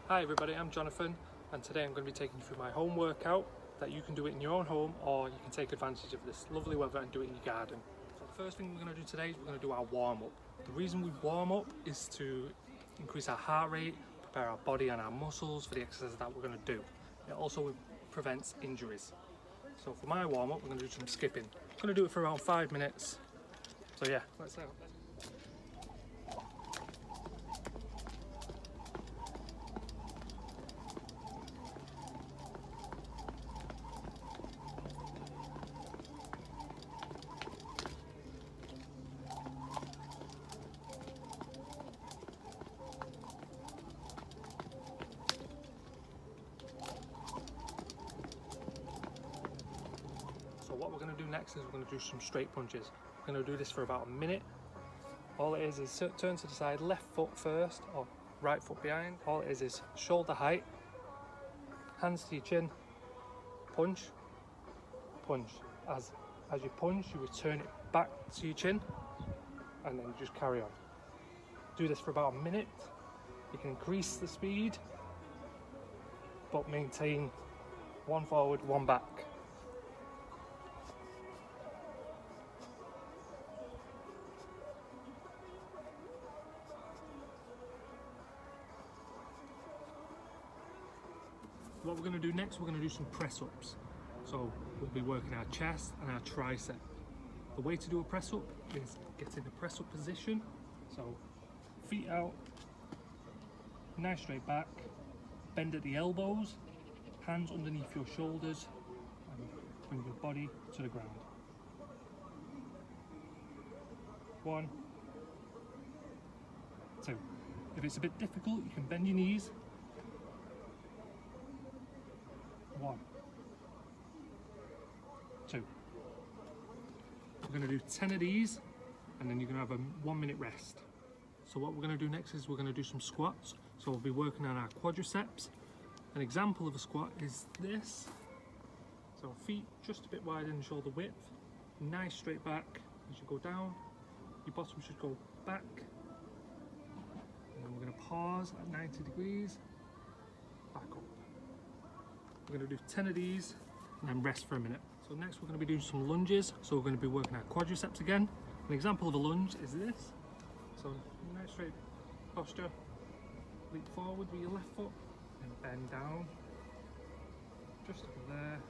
Hi everybody, I'm Jonathan, and today I'm going to be taking you through my home workout that you can do it in your own home, or you can take advantage of this lovely weather and do it in your garden. So the first thing we're going to do today is we're going to do our warm-up. The reason we warm up is to increase our heart rate, prepare our body and our muscles for the exercises that we're going to do. It also prevents injuries. So for my warm-up, we're going to do some skipping. I'm going to do it for around 5 minutes. So yeah, let's go. So what we're going to do next is we're going to do some straight punches. We're going to do this for about a minute. All it is turn to the side, left foot first or right foot behind. All it is shoulder height, hands to your chin, punch, punch. As you punch, you return it back to your chin and then just carry on. Do this for about a minute. You can increase the speed but maintain one forward, one back. What we're going to do next, we're going to do some press ups. So we'll be working our chest and our tricep. The way to do a press up is get in the press up position. So feet out, nice straight back, bend at the elbows, hands underneath your shoulders, and bring your body to the ground. 1, 2. If it's a bit difficult, you can bend your knees. 1, 2. We're going to do 10 of these and then you're going to have a 1 minute rest. So what we're going to do next is we're going to do some squats. So we'll be working on our quadriceps. An example of a squat is this. So feet just a bit wider than shoulder width. Nice straight back as you go down. Your bottom should go back. And then we're going to pause at 90 degrees. Back up. We're going to do 10 of these and then rest for a minute. So next we're going to be doing some lunges. So we're going to be working our quadriceps again. An example of a lunge is this. So nice straight posture. Leap forward with your left foot and bend down. Just over there.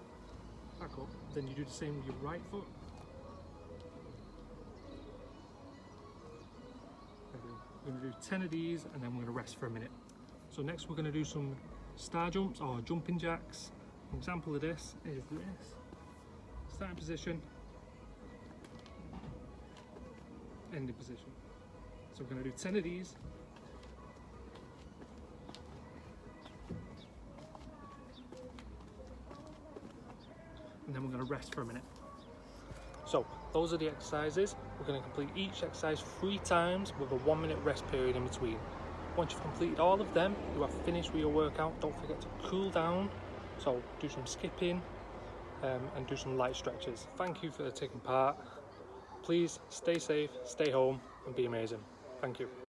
Back up. Then you do the same with your right foot. We're going to do 10 of these and then we're going to rest for a minute. So next we're going to do some star jumps or jumping jacks. An example of this is this. Starting position, ending position. So we're going to do 10 of these. And then we're going to rest for a minute. So those are the exercises. We're going to complete each exercise 3 times with a 1 minute rest period in between. Once you've completed all of them, you have finished with your workout. Don't forget to cool down. So do some skipping and do some light stretches. Thank you for taking part. Please stay safe, stay home and be amazing. Thank you.